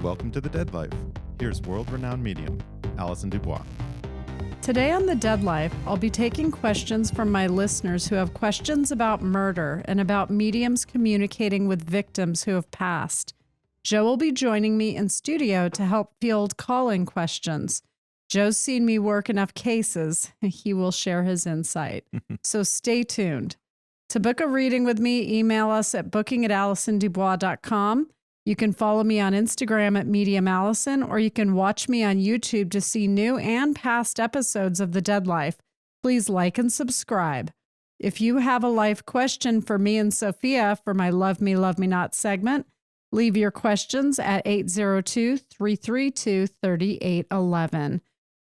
Welcome to The Dead Life. Here's world-renowned medium, Allison DuBois. Today on The Dead Life, I'll be taking questions from my listeners who have questions about murder and about mediums communicating with victims who have passed. Joe will be joining me in studio to help field call-in questions. Joe's seen me work enough cases. He will share his insight. So stay tuned. To book a reading with me, email us at booking@AllisonDuBois.com. You can follow me on Instagram at Medium Allison, or you can watch me on YouTube to see new and past episodes of The Dead Life. Please like and subscribe. If you have a life question for me and Sophia for my Love Me, Love Me Not segment, leave your questions at 802-332-3811.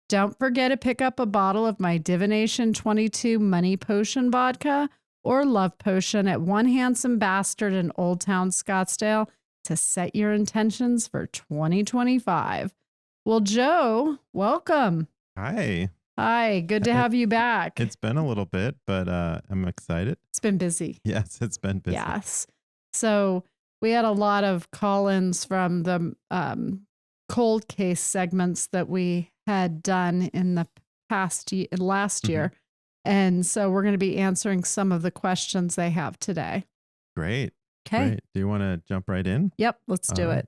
Don't forget to pick up a bottle of my Divination 22 Money Potion Vodka or Love Potion at One Handsome Bastard in Old Town Scottsdale to set your intentions for 2025. Well, Joe, welcome. Hi. Hi, good to have you back. It's been a little bit, but I'm excited. It's been busy. Yes, it's been busy. Yes. So we had a lot of call-ins from the cold case segments that we had done in the last year. And so we're going to be answering some of the questions they have today. Great. Okay. Great. Do you want to jump right in? Yep, let's do it.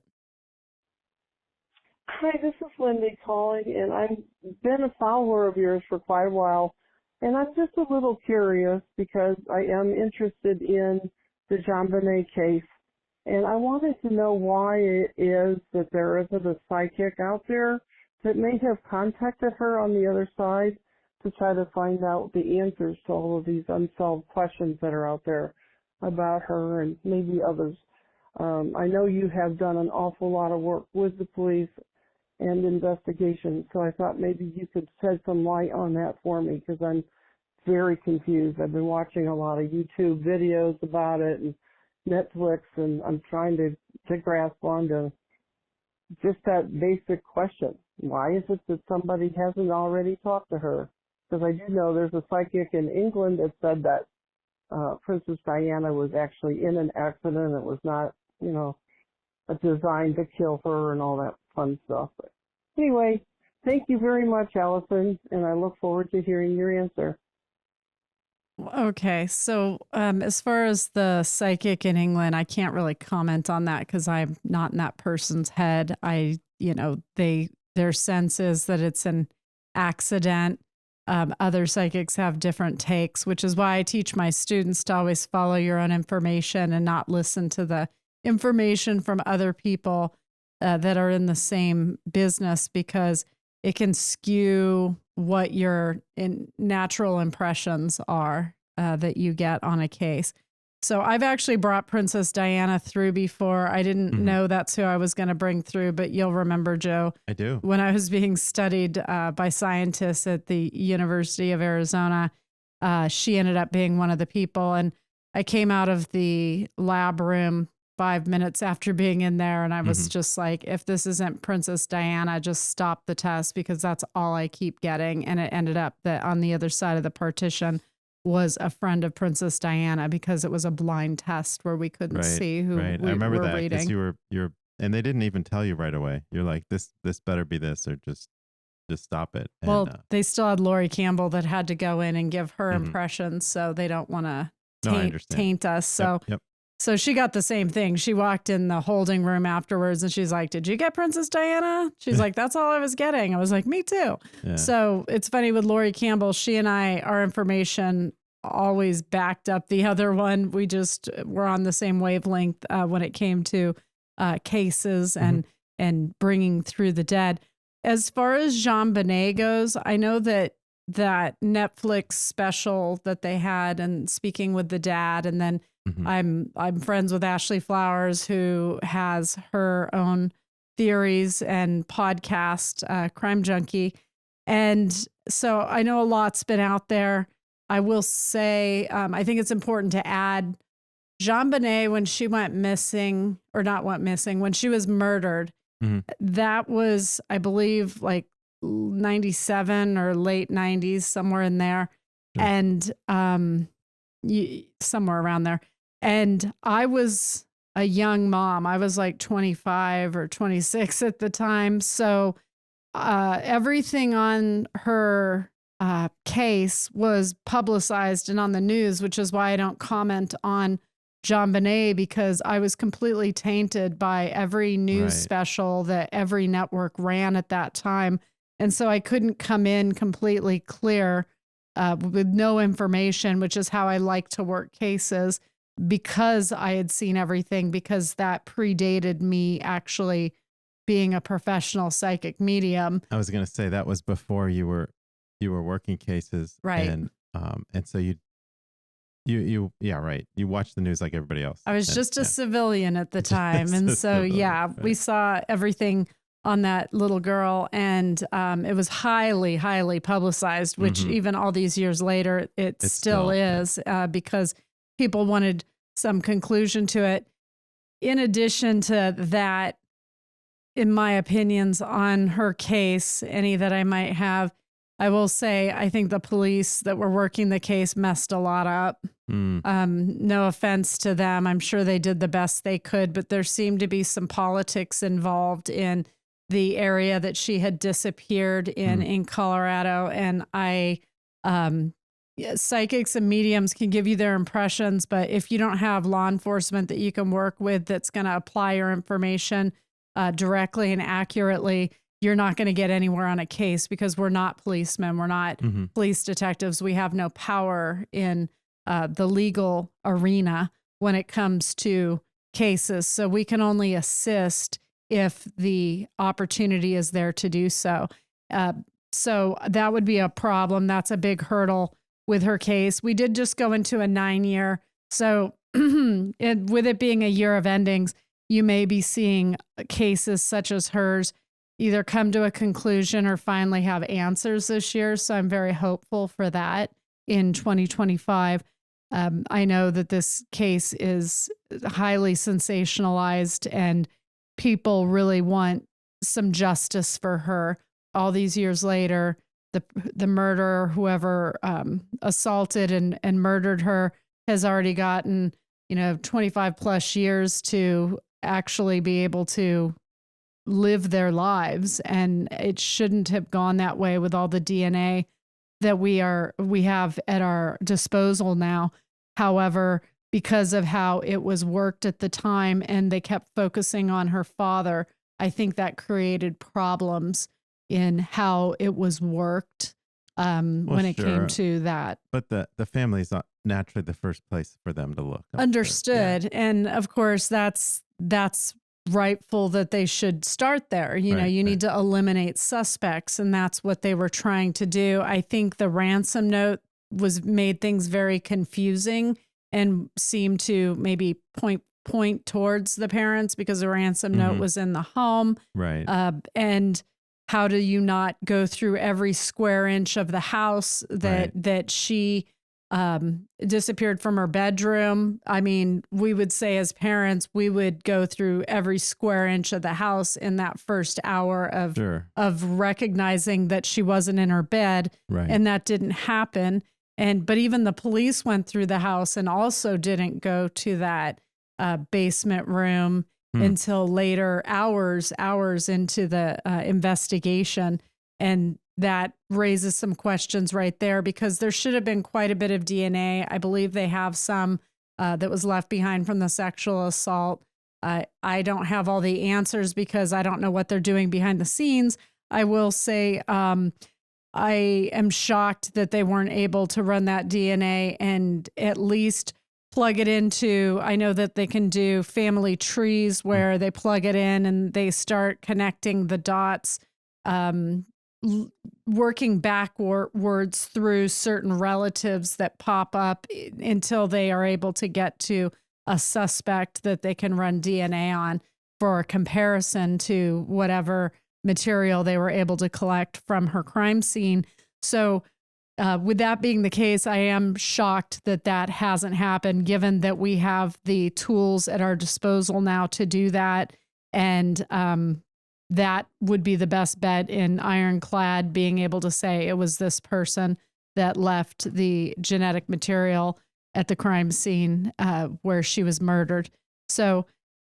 Hi, this is Lindy calling, and I've been a follower of yours for quite a while, and I'm just a little curious because I am interested in the JonBenet case, and I wanted to know why it is that there isn't a psychic out there that may have contacted her on the other side to try to find out the answers to all of these unsolved questions that are out there about her and maybe others. I know you have done an awful lot of work with the police and investigation, so I thought maybe you could shed some light on that for me because I'm very confused. I've been watching a lot of YouTube videos about it and Netflix, and I'm trying to grasp onto just that basic question. Why is it that somebody hasn't already talked to her? Because I do know there's a psychic in England that said that Princess Diana was actually in an accident. It was not, designed to kill her and all that fun stuff. But anyway, thank you very much, Allison, and I look forward to hearing your answer. Okay, so as far as the psychic in England, I can't really comment on that because I'm not in that person's head. Their sense is that it's an accident. Other psychics have different takes, which is why I teach my students to always follow your own information and not listen to the information from other people that are in the same business, because it can skew what your natural impressions are that you get on a case. So I've actually brought Princess Diana through before. I didn't know that's who I was going to bring through, but you'll remember, Joe. I do. When I was being studied by scientists at the University of Arizona, she ended up being one of the people. And I came out of the lab room 5 minutes after being in there, and I was just like, if this isn't Princess Diana, just stop the test, because that's all I keep getting. And it ended up that on the other side of the partition was a friend of Princess Diana, because it was a blind test where we couldn't see who I remember were that reading. because you're and they didn't even tell you right away. You're like, this better be this, or just stop it. And, well, they still had Lori Campbell that had to go in and give her impressions, so they don't want to taint us. So Yep. So she got the same thing. She walked in the holding room afterwards and she's like, did you get Princess Diana? She's like, that's all I was getting. I was like, me too. Yeah. So it's funny with Lori Campbell, she and I, our information always backed up the other one. We just were on the same wavelength when it came to cases and bringing through the dead. As far as JonBenet goes, I know that Netflix special that they had, and Speaking with the Dad, and then I'm friends with Ashley Flowers, who has her own theories and podcast, Crime Junkie. And so I know a lot's been out there. I will say, I think it's important to add JonBenet, when she went missing, or not went missing, when she was murdered, that was, I believe, like 97 or late 90s, somewhere in there. And somewhere around there. And I was a young mom. I was like 25 or 26 at the time. So everything on her case was publicized and on the news, which is why I don't comment on JonBenet, because I was completely tainted by every news special that every network ran at that time. And so I couldn't come in completely clear with no information, which is how I like to work cases, because I had seen everything, because that predated me actually being a professional psychic medium. I was going to say that was before you were working cases. Right. And so you watch the news like everybody else. I was just a civilian at the time. And so, we saw everything on that little girl, and it was highly, highly publicized, which even all these years later, it still is, because people wanted some conclusion to it. In addition to that, in my opinions on her case, any that I might have, I will say, I think the police that were working the case messed a lot up. No offense to them. I'm sure they did the best they could, but there seemed to be some politics involved in the area that she had disappeared in Colorado. And psychics and mediums can give you their impressions, but if you don't have law enforcement that you can work with that's going to apply your information directly and accurately, you're not going to get anywhere on a case, because we're not policemen. We're not police detectives. We have no power in the legal arena when it comes to cases. So we can only assist if the opportunity is there to do so. So that would be a problem. That's a big hurdle with her case. We did just go into a 9-year. So with it being a year of endings, you may be seeing cases such as hers either come to a conclusion or finally have answers this year. So I'm very hopeful for that in 2025. I know that this case is highly sensationalized and people really want some justice for her. All these years later, the murderer, whoever assaulted and murdered her, has already gotten 25 plus years to actually be able to live their lives, and it shouldn't have gone that way with all the DNA that we have at our disposal now. However, because of how it was worked at the time and they kept focusing on her father, I think that created problems in how it was worked when it came to that. But the family's not naturally the first place for them to look. Understood. Yeah. And of course, that's rightful that they should start there. You need to eliminate suspects, and that's what they were trying to do. I think the ransom note made things very confusing and seemed to maybe point towards the parents, because the ransom note was in the home. Right. And how do you not go through every square inch of the house that she disappeared from her bedroom? I mean, we would say as parents, we would go through every square inch of the house in that first hour of recognizing that she wasn't in her bed. Right. And that didn't happen. But even the police went through the house and also didn't go to that basement room until later, hours into the investigation. And that raises some questions right there, because there should have been quite a bit of DNA. I believe they have some that was left behind from the sexual assault. I don't have all the answers because I don't know what they're doing behind the scenes. I will say I am shocked that they weren't able to run that DNA and at least plug it into, I know that they can do family trees where they plug it in and they start connecting the dots, working backwards through certain relatives that pop up until they are able to get to a suspect that they can run DNA on for a comparison to whatever material they were able to collect from her crime scene. So with that being the case, I am shocked that that hasn't happened, given that we have the tools at our disposal now to do that. And that would be the best bet in ironclad, being able to say it was this person that left the genetic material at the crime scene where she was murdered. So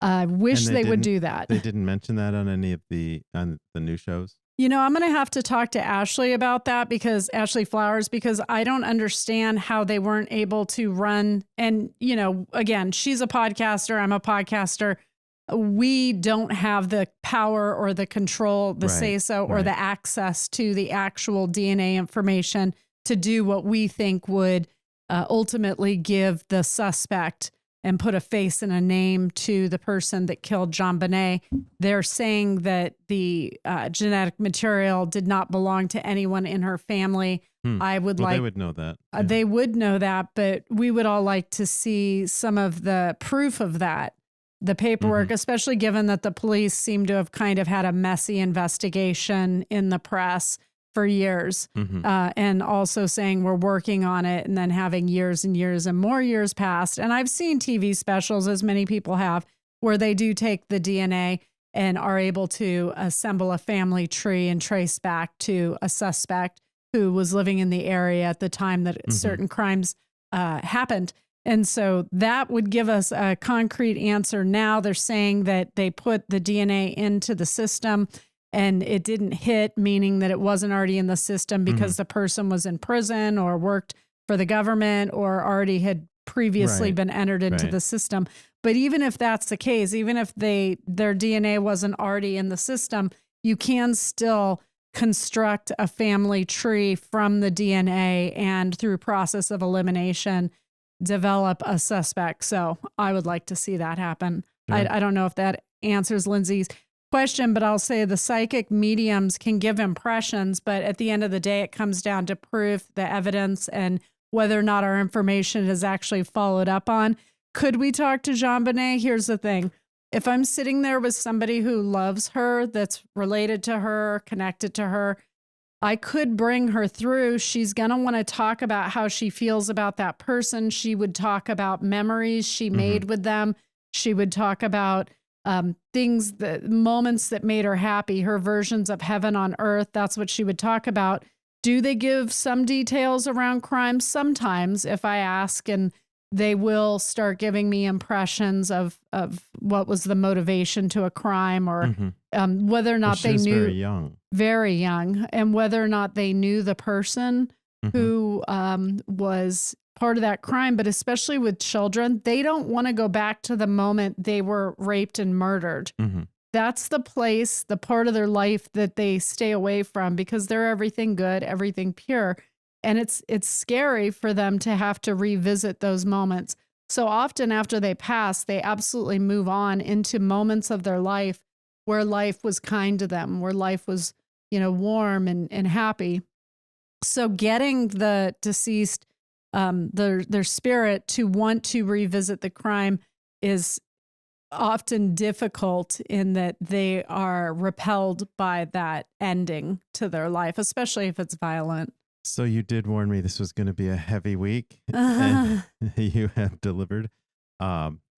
I wish And they would do that. They didn't mention that on any of the new shows. You know, I'm going to have to talk to Ashley about that, because Ashley Flowers, because I don't understand how they weren't able to run. And, you know, again, she's a podcaster. I'm a podcaster. We don't have the power or the control, the say-so, or the access to the actual DNA information to do what we think would ultimately give the suspect and put a face and a name to the person that killed JonBenet. They're saying that the genetic material did not belong to anyone in her family. I would they would know that. Yeah. They would know that, but we would all like to see some of the proof of that, the paperwork, especially given that the police seem to have kind of had a messy investigation in the press for years, and also saying we're working on it, and then having years and years and more years passed. And I've seen TV specials, as many people have, where they do take the DNA and are able to assemble a family tree and trace back to a suspect who was living in the area at the time that certain crimes happened. And so that would give us a concrete answer. Now they're saying that they put the DNA into the system and it didn't hit, meaning that it wasn't already in the system because the person was in prison or worked for the government or already had previously been entered into the system. But even if that's the case, even if their DNA wasn't already in the system, you can still construct a family tree from the DNA and through process of elimination, develop a suspect. So I would like to see that happen. Sure. I don't know if that answers Lindsay's question, but I'll say the psychic mediums can give impressions, but at the end of the day, it comes down to proof, the evidence, and whether or not our information is actually followed up on. Could we talk to JonBenet? Here's the thing. If I'm sitting there with somebody who loves her, that's related to her, connected to her, I could bring her through. She's going to want to talk about how she feels about that person. She would talk about memories she made with them. She would talk about things, moments that made her happy, her versions of heaven on earth. That's what she would talk about. Do they give some details around crime? Sometimes, if I ask, and they will start giving me impressions of what was the motivation to a crime, or whether or not they knew. Very young, and whether or not they knew the person who was part of that crime. But especially with children, they don't want to go back to the moment they were raped and murdered. That's the place, the part of their life that they stay away from, because they're everything good, everything pure. And it's scary for them to have to revisit those moments. So often after they pass, they absolutely move on into moments of their life where life was kind to them, where life was, warm and happy. So getting the deceased, their spirit to want to revisit the crime is often difficult, in that they are repelled by that ending to their life, especially if it's violent. So you did warn me this was going to be a heavy week, and you have delivered.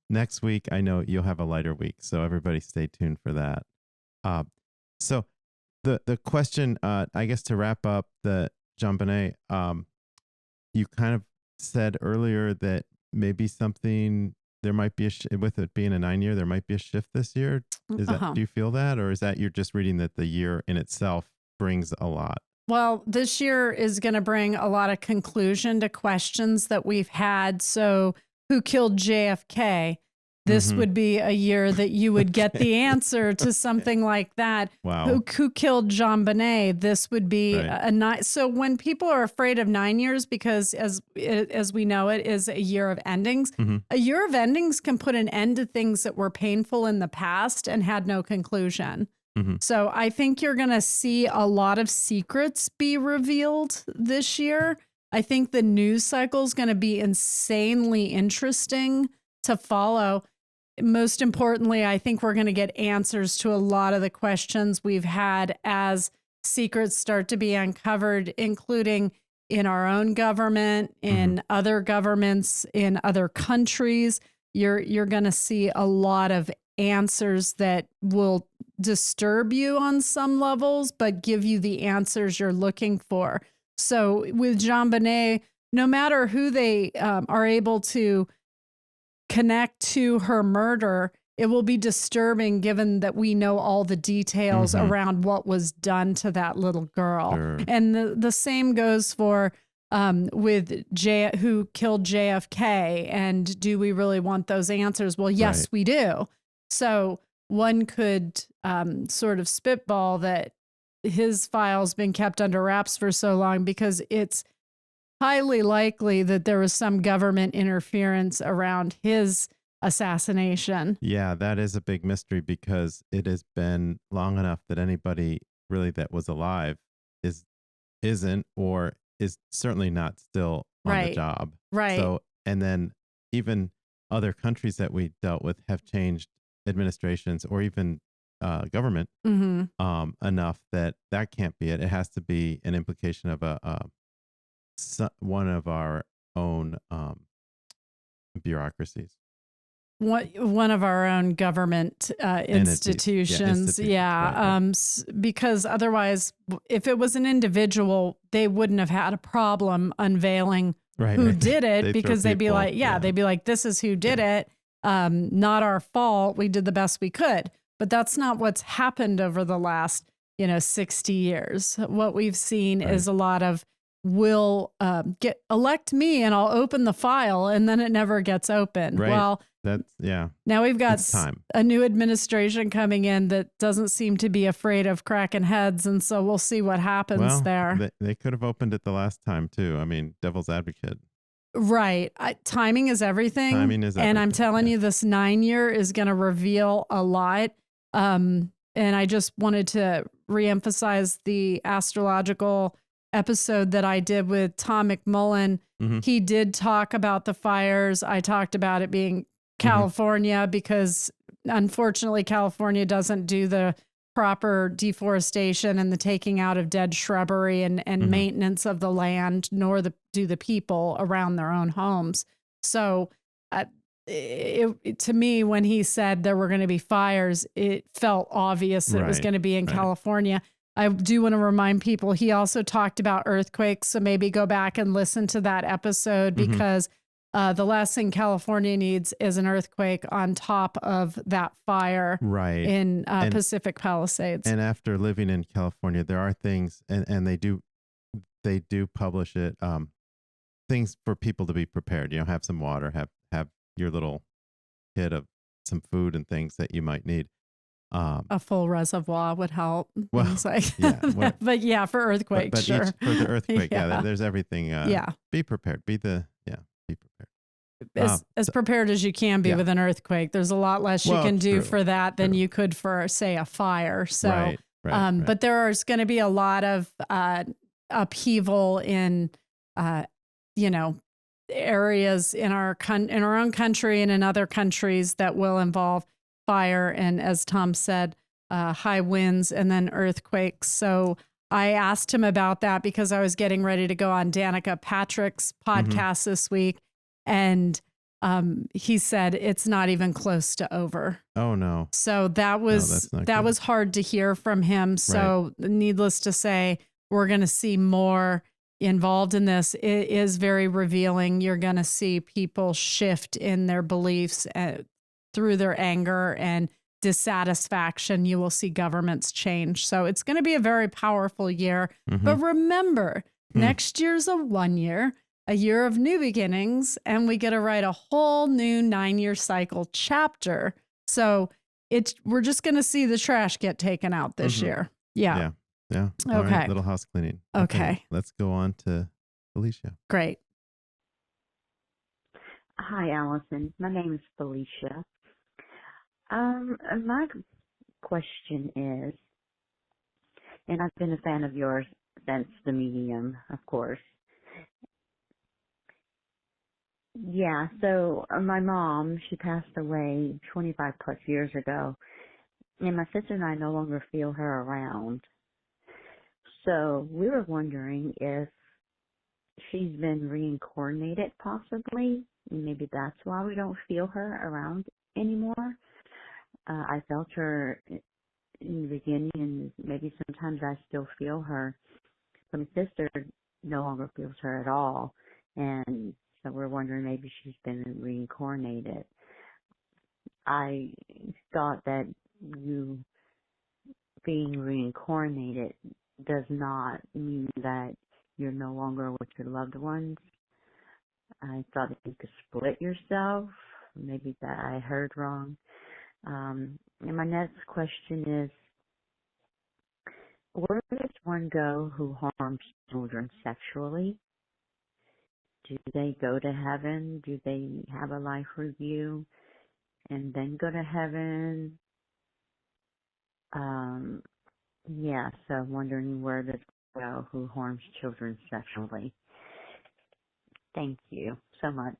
Next week, I know you'll have a lighter week, so everybody stay tuned for that. So the question, I guess, to wrap up the JonBenet, you kind of said earlier that maybe something, there might be with it being a 9-year, there might be a shift this year. Is that, do you feel that, or is that you're just reading that the year in itself brings a lot? Well, this year is going to bring a lot of conclusion to questions that we've had. So who killed JFK? This would be a year that you would get the answer to something like that. Wow. Who killed JonBenet? This would be a night. So when people are afraid of 9 years, because as we know, it is a year of endings, a year of endings can put an end to things that were painful in the past and had no conclusion. So I think you're going to see a lot of secrets be revealed this year. I think the news cycle is going to be insanely interesting to follow. Most importantly, I think we're going to get answers to a lot of the questions we've had as secrets start to be uncovered, including in our own government, in other governments, in other countries. You're going to see a lot of answers that will disturb you on some levels, but give you the answers you're looking for. So with JonBenet, no matter who they are able to connect to her murder, it will be disturbing given that we know all the details around what was done to that little girl. Sure. And the same goes for with who killed JFK, and do we really want those answers? Well, yes, we do. So one could sort of spitball that his file's been kept under wraps for so long because it's highly likely that there was some government interference around his assassination. Yeah, that is a big mystery because it has been long enough that anybody really that was alive isn't or is certainly not still on the job. Right. So, and then even other countries that we dealt with have changed administrations or even government enough that can't be it. It has to be an implication of one of our own bureaucracies. One of our own government institutions. Because otherwise, if it was an individual, they wouldn't have had a problem unveiling who did it because they'd be like, they'd be like, this is who did it. Not our fault. We did the best we could. But that's not what's happened over the last, 60 years. What we've seen is a lot of elect me and I'll open the file, and then it never gets open. Right. Well, now we've got a new administration coming in that doesn't seem to be afraid of cracking heads. And so we'll see what happens there. They could have opened it the last time too. I mean, devil's advocate. Right. Timing is everything. And I'm telling you, this 9-year is going to reveal a lot. And I just wanted to reemphasize the astrological episode that I did with Tom McMullen. He did talk about the fires. I talked about it being California because unfortunately California doesn't do the proper deforestation and the taking out of dead shrubbery and maintenance of the land, nor do the people around their own homes. So to me, when he said there were going to be fires, it felt obvious that it was going to be in California. I do want to remind people, he also talked about earthquakes. So maybe go back and listen to that episode because the last thing California needs is an earthquake on top of that fire in Pacific Palisades. And after living in California, there are things, and they do publish it, things for people to be prepared. Have some water, have your little kit of some food and things that you might need. A full reservoir would help. Well, but yeah, for earthquakes, but sure. For the earthquake, there's everything. Be prepared. Be prepared. As prepared as you can be with an earthquake. There's a lot less you can do for that than you could for, say, a fire. So, but there's going to be a lot of upheaval in, areas in our own country and in other countries that will involve fire and, as Tom said, high winds and then earthquakes. So I asked him about that because I was getting ready to go on Danica Patrick's podcast this week. And he said it's not even close to over. Oh, no. So that was hard to hear from him. So needless to say, we're going to see more involved in this. It is very revealing. You're going to see people shift in their beliefs through their anger and dissatisfaction. You will see governments change. So it's going to be a very powerful year. But remember, next year's a 1 year, a year of new beginnings, and we get to write a whole new 9-year cycle chapter. So we're just going to see the trash get taken out this year. Yeah. All okay. Right, little house cleaning. Okay. Let's go on to Felicia. Great. Hi, Allison. My name is Felicia. My question is, and I've been a fan of yours since the medium, of course. Yeah, so my mom, she passed away 25 plus years ago, and my sister and I no longer feel her around. So we were wondering if she's been reincarnated possibly. Maybe that's why we don't feel her around anymore. I felt her in the beginning, and maybe sometimes I still feel her. But my sister no longer feels her at all, and so we're wondering maybe she's been reincarnated. I thought that you being reincarnated does not mean that you're no longer with your loved ones. I thought that you could split yourself. Maybe that I heard wrong. And my next question is, where does one go who harms children sexually? Do they go to heaven? Do they have a life review and then go to heaven? So I'm wondering where does one go who harms children sexually? Thank you so much.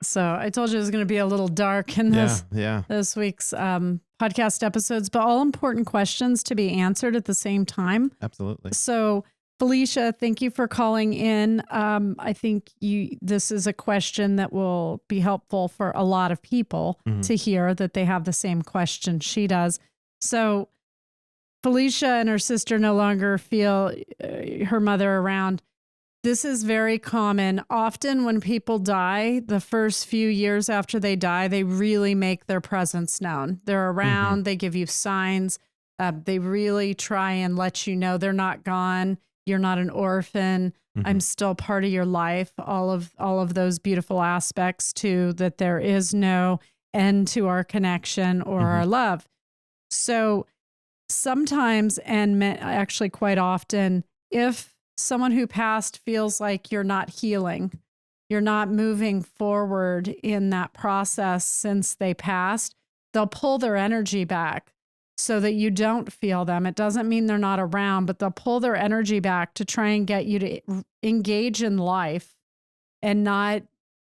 So I told you it was going to be a little dark in this week's podcast episodes, but all important questions to be answered at the same time. Absolutely. So Felicia, thank you for calling in. I think this is a question that will be helpful for a lot of people to hear, that they have the same question she does. So Felicia and her sister no longer feel her mother around. This is very common. Often when people die, the first few years after they die, they really make their presence known. They're around, they give you signs. They really try and let you know they're not gone. You're not an orphan. I'm still part of your life. All of those beautiful aspects too, that there is no end to our connection or our love. So sometimes, and actually quite often, if someone who passed feels like you're not healing, you're not moving forward in that process since they passed, they'll pull their energy back so that you don't feel them. It doesn't mean they're not around, but they'll pull their energy back to try and get you to engage in life and not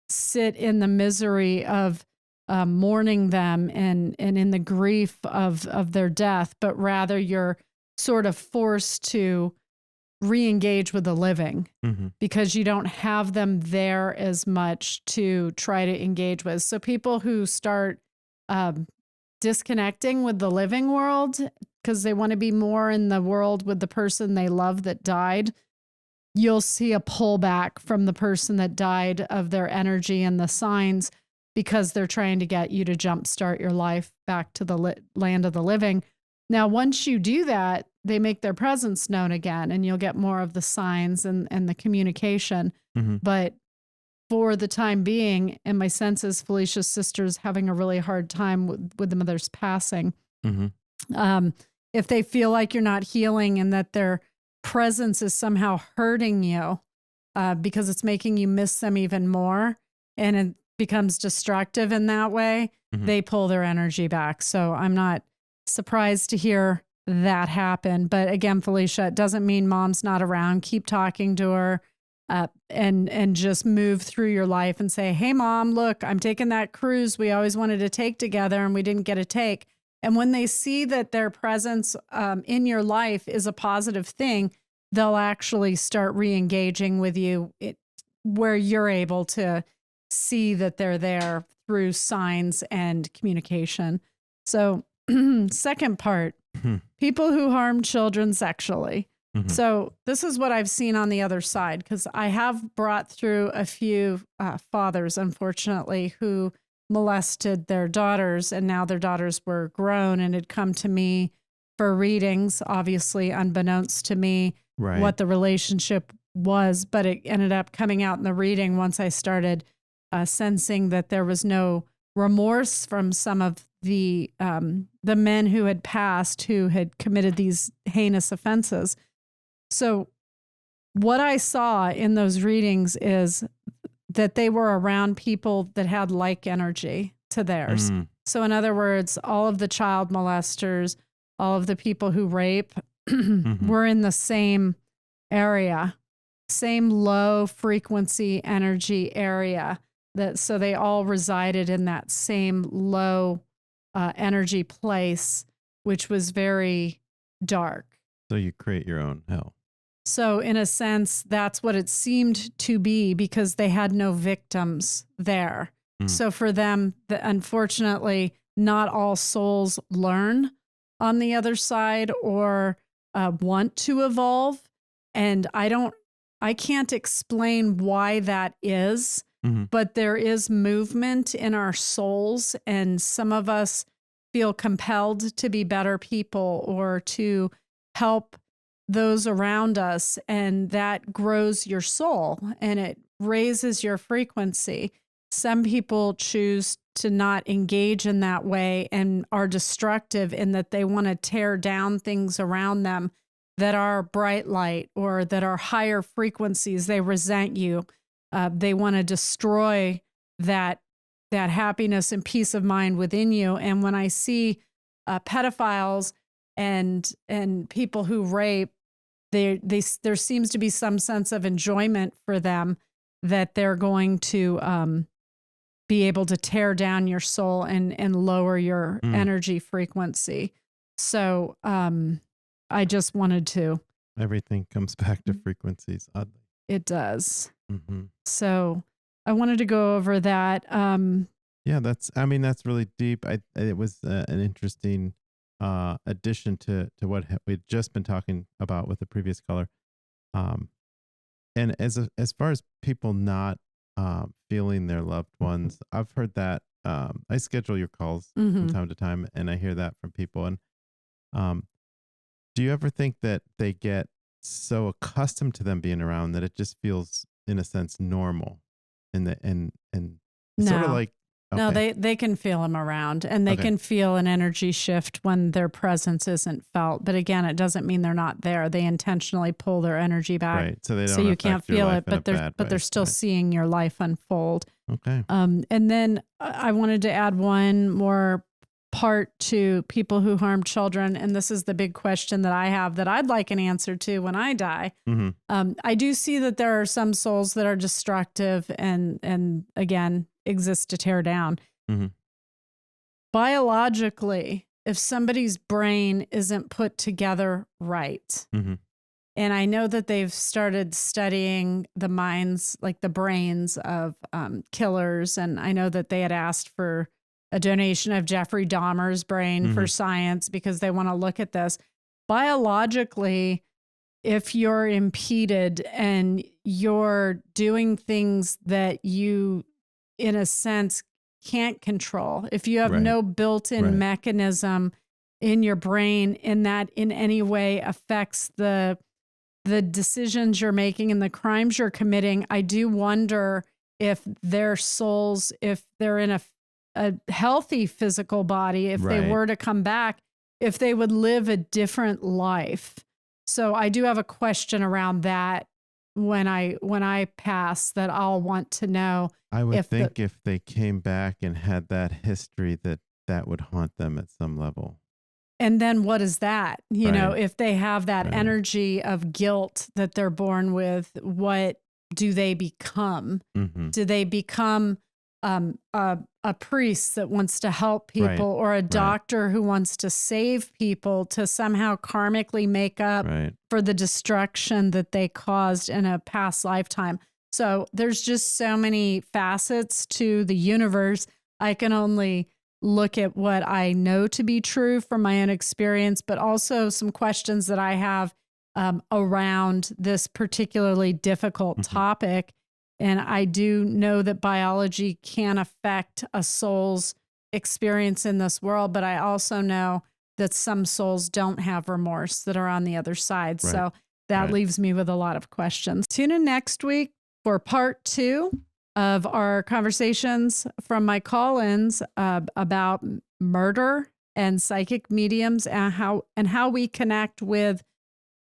sit in the misery of mourning them and in the grief of their death, but rather you're sort of forced to re-engage with the living because you don't have them there as much to try to engage with. So people who start disconnecting with the living world because they want to be more in the world with the person they love that died, you'll see a pullback from the person that died of their energy and the signs, because they're trying to get you to jumpstart your life back to the land of the living. Now, once you do that, they make their presence known again, and you'll get more of the signs and the communication. But for the time being, and my sense is Felicia's sister's having a really hard time with the mother's passing. If they feel like you're not healing and that their presence is somehow hurting you because it's making you miss them even more, and it becomes destructive in that way, they pull their energy back. So I'm not surprised to hear that happen. But again, Felicia, it doesn't mean mom's not around. Keep talking to her and just move through your life and say, hey, mom, look, I'm taking that cruise we always wanted to take together and we didn't get to take. And when they see that their presence in your life is a positive thing, they'll actually start re-engaging with you where you're able to see that they're there through signs and communication. So second part, people who harm children sexually. So this is what I've seen on the other side, because I have brought through a few fathers, unfortunately, who molested their daughters, and now their daughters were grown and had come to me for readings, obviously unbeknownst to me what the relationship was, but it ended up coming out in the reading once I started sensing that there was no remorse from some of the men who had passed, who had committed these heinous offenses. So what I saw in those readings is that they were around people that had like energy to theirs. So in other words, all of the child molesters, all of the people who rape were in the same area, same low frequency energy area. So they all resided in that same low energy place, which was very dark. So you create your own hell. So in a sense, that's what it seemed to be, because they had no victims there. So for them, unfortunately, not all souls learn on the other side or want to evolve. And I can't explain why that is. but there is movement in our souls, and some of us feel compelled to be better people or to help those around us, and that grows your soul and it raises your frequency. Some people choose to not engage in that way and are destructive in that they want to tear down things around them that are bright light or that are higher frequencies. They resent you. They want to destroy that happiness and peace of mind within you. And when I see pedophiles and people who rape, there seems to be some sense of enjoyment for them that they're going to be able to tear down your soul and lower your energy frequency. So I just wanted to. Everything comes back to frequencies, oddly. It does. So I wanted to go over that. Yeah, that's really deep. It was an interesting addition to what we'd just been talking about with the previous caller. And as far as people not feeling their loved ones, I've heard that. I schedule your calls from time to time, and I hear that from people. And do you ever think that they get so accustomed to them being around that it just feels, in a sense, normal, and sort of like? No, they can feel them around, and they can feel an energy shift when their presence isn't felt. But again, it doesn't mean they're not there. They intentionally pull their energy back, right? So they don't. So you can't feel it, but they're still seeing your life unfold. Okay. And then I wanted to add one more part to people who harm children, and this is the big question that I have that I'd like an answer to when I die. I do see that there are some souls that are destructive and again exist to tear down. Biologically, if somebody's brain isn't put together right, and I know that they've started studying the minds, like the brains of killers, and I know that they had asked for a donation of Jeffrey Dahmer's brain for science because they want to look at this. Biologically, if you're impeded and you're doing things that you, in a sense, can't control, if you have no built-in mechanism in your brain and that in any way affects the decisions you're making and the crimes you're committing, I do wonder if their souls, if they're in a healthy physical body, if they were to come back, if they would live a different life. So I do have a question around that when I pass that I'll want to know. I would think if they came back and had that history, that would haunt them at some level. And then what is that? You know, if they have that energy of guilt that they're born with, what do they become? Do they become a priest that wants to help people or a doctor who wants to save people to somehow karmically make up for the destruction that they caused in a past lifetime? So there's just so many facets to the universe. I can only look at what I know to be true from my own experience, but also some questions that I have around this particularly difficult topic. And I do know that biology can affect a soul's experience in this world, but I also know that some souls don't have remorse that are on the other side. So that leaves me with a lot of questions. Tune in next week for part 2 of our conversations from my call-ins about murder and psychic mediums and how we connect with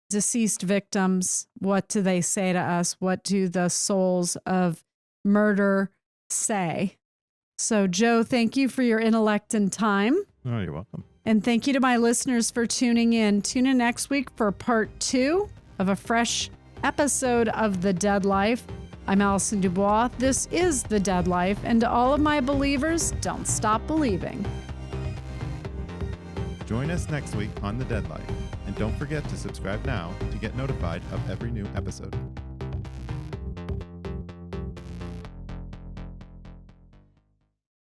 deceased victims. What do they say to us? What do the souls of murder say? So, Joe, thank you for your intellect and time. Oh, you're welcome. And thank you to my listeners for tuning in. Tune in next week for part 2 of a fresh episode of The Dead Life. I'm Allison DuBois. This is The Dead Life. And to all of my believers, don't stop believing. Join us next week on The Dead Life. And don't forget to subscribe now to get notified of every new episode.